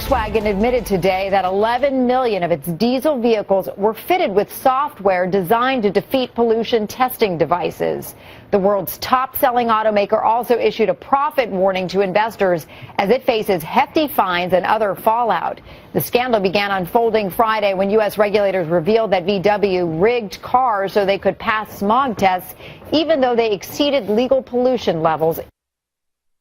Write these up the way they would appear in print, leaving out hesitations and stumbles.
Volkswagen admitted today that 11 million of its diesel vehicles were fitted with software designed to defeat pollution testing devices. The world's top-selling automaker also issued a profit warning to investors as it faces hefty fines and other fallout. The scandal began unfolding Friday when U.S. regulators revealed that VW rigged cars so they could pass smog tests, even though they exceeded legal pollution levels.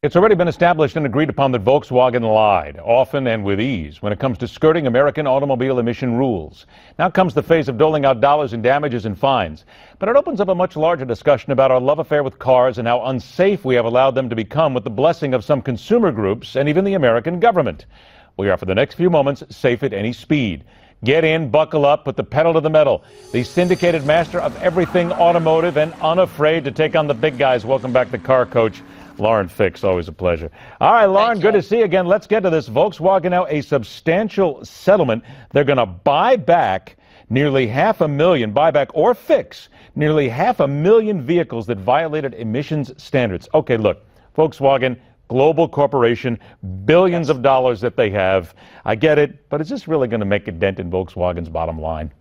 It's already been established and agreed upon that Volkswagen lied, often and with ease, when it comes to skirting American automobile emission rules. Now comes the phase of doling out dollars in damages and fines. But it opens up a much larger discussion about our love affair with cars and how unsafe we have allowed them to become with the blessing of some consumer groups and even the American government. We are, for the next few moments, safe at any speed. Get in, buckle up, put the pedal to the metal. The syndicated master of everything automotive and unafraid to take on the big guys. Welcome back to Car Coach, Lauren Fix. Always a pleasure. All right, Lauren, good to see you again. Let's get to this. Volkswagen now a substantial settlement. They're going to buy back nearly 500,000, buy back or fix nearly 500,000 vehicles that violated emissions standards. Okay, look, Volkswagen, global corporation, billions of dollars that they have. I get it, but is this really going to make a dent in Volkswagen's bottom line?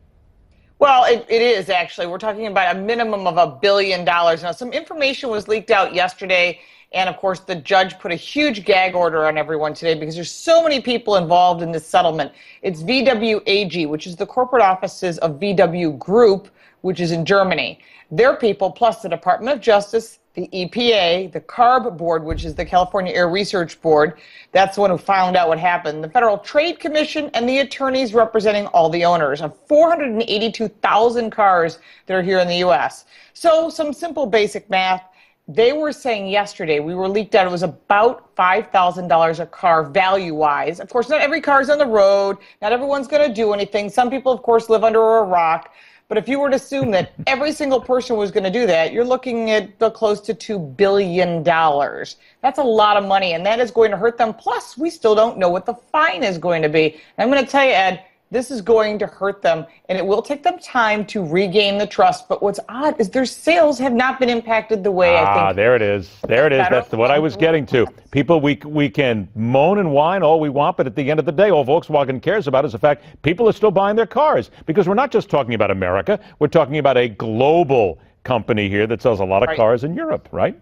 Well, it is actually. We're talking about a minimum of $1 billion. Now, some information was leaked out yesterday, and of course, the judge put a huge gag order on everyone today because there's so many people involved in this settlement. It's VW AG, which is the corporate offices of VW Group, which is in Germany. Their people, plus the Department of Justice, the EPA, the CARB board, which is the California Air Research Board, that's the one who found out what happened, the Federal Trade Commission, and the attorneys representing all the owners of 482,000 cars that are here in the U.S. So some simple basic math. They were saying yesterday, we were leaked out, it was about $5,000 a car value-wise. Of course, not every car's on the road. Not everyone's going to do anything. Some people, of course, live under a rock. But if you were to assume that every single person was going to do that, you're looking at close to $2 billion. That's a lot of money, and that is going to hurt them. Plus, we still don't know what the fine is going to be. And I'm going to tell you, Ed, this is going to hurt them, and it will take them time to regain the trust. But what's odd is their sales have not been impacted the way I think. There it is. There it is. That's what I was getting to. People, we can moan and whine all we want, but at the end of the day, all Volkswagen cares about is the fact people are still buying their cars. Because we're not just talking about America. We're talking about a global company here that sells a lot of cars in Europe, right?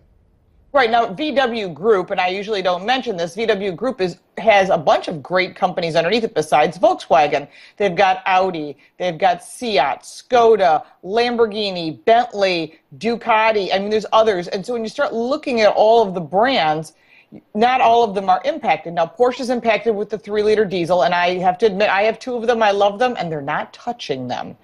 Right. Now, VW Group, and I usually don't mention this, VW Group has a bunch of great companies underneath it besides Volkswagen. They've got Audi, they've got Seat, Skoda, Lamborghini, Bentley, Ducati. I mean, there's others. And so when you start looking at all of the brands, not all of them are impacted. Now, Porsche's impacted with the 3-liter diesel, and I have to admit, I have 2 of them. I love them, and they're not touching them.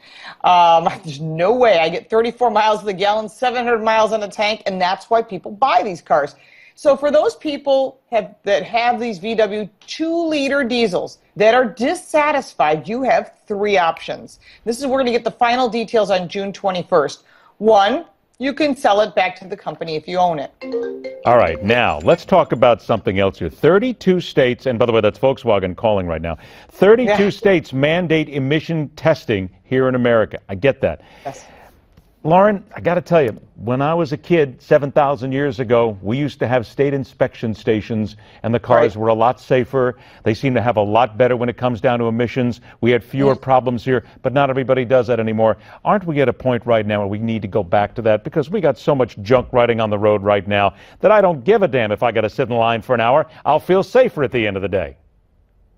There's no way. I get 34 miles to the gallon, 700 miles on the tank, and that's why people buy these cars. So for those people that have these VW 2-liter diesels that are dissatisfied, you have 3 options. This is, we're going to get the final details on June 21st. 1, you can sell it back to the company if you own it. All right, now let's talk about something else here. 32 states, and by the way, that's Volkswagen calling right now. 32 states mandate emission testing here in America. I get that. Yes. Lauren, I got to tell you, when I was a kid 7,000 years ago, we used to have state inspection stations, and the cars were a lot safer. They seem to have a lot better when it comes down to emissions. We had fewer problems here, but not everybody does that anymore. Aren't we at a point right now where we need to go back to that? Because we got so much junk riding on the road right now that I don't give a damn if I got to sit in line for an hour. I'll feel safer at the end of the day.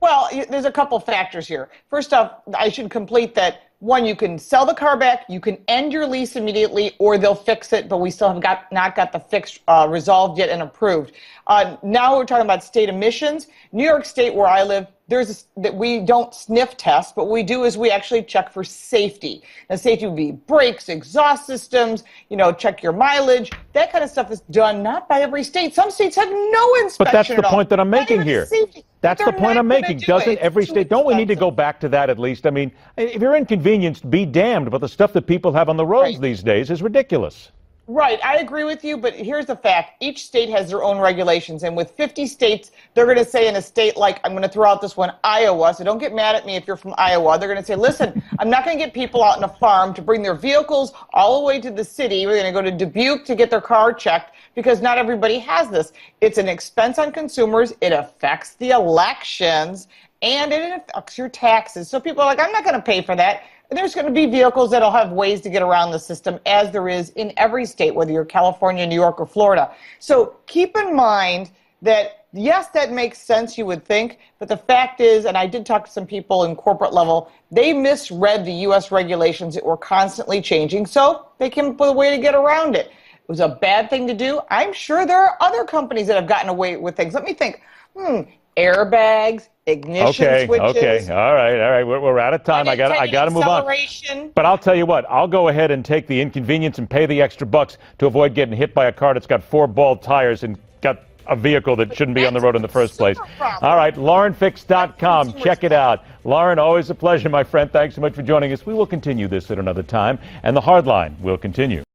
Well, there's a couple factors here. First off, I should complete that. 1, you can sell the car back, you can end your lease immediately, or they'll fix it, but we still have not got the fix resolved yet and approved. Now we're talking about state emissions. New York State, where I live, that we don't sniff test, but what we do is we actually check for safety. Now, safety would be brakes, exhaust systems, check your mileage. That kind of stuff is done not by every state. Some states have no inspection. But that's the point that I'm making here. That's the point I'm making. Doesn't every state, don't we need to go back to that at least? I mean, if you're inconvenienced, be damned, but the stuff that people have on the roads these days is ridiculous. Right, I agree with you, but here's the fact. Each state has their own regulations, and with 50 states, they're going to say in a state like, I'm going to throw out this one, Iowa, so don't get mad at me if you're from Iowa. They're going to say, listen, I'm not going to get people out on a farm to bring their vehicles all the way to the city. We're going to go to Dubuque to get their car checked because not everybody has this. It's an expense on consumers. It affects the elections. and it affects your taxes. So people are like, I'm not going to pay for that. And there's going to be vehicles that'll have ways to get around the system, as there is in every state, whether you're California, New York, or Florida. So keep in mind that, yes, that makes sense, you would think, but the fact is, and I did talk to some people in corporate level, they misread the U.S. regulations that were constantly changing, so they came up with a way to get around it. It was a bad thing to do. I'm sure there are other companies that have gotten away with things. Let me think. Airbags, ignition switches. Okay, all right. We're out of time. I got to move on. But I'll tell you what, I'll go ahead and take the inconvenience and pay the extra bucks to avoid getting hit by a car that's got 4 bald tires and got a vehicle that shouldn't be on the road in the first place. All right, LaurenFix.com. Check it out. Lauren, always a pleasure, my friend. Thanks so much for joining us. We will continue this at another time, and the Hardline will continue.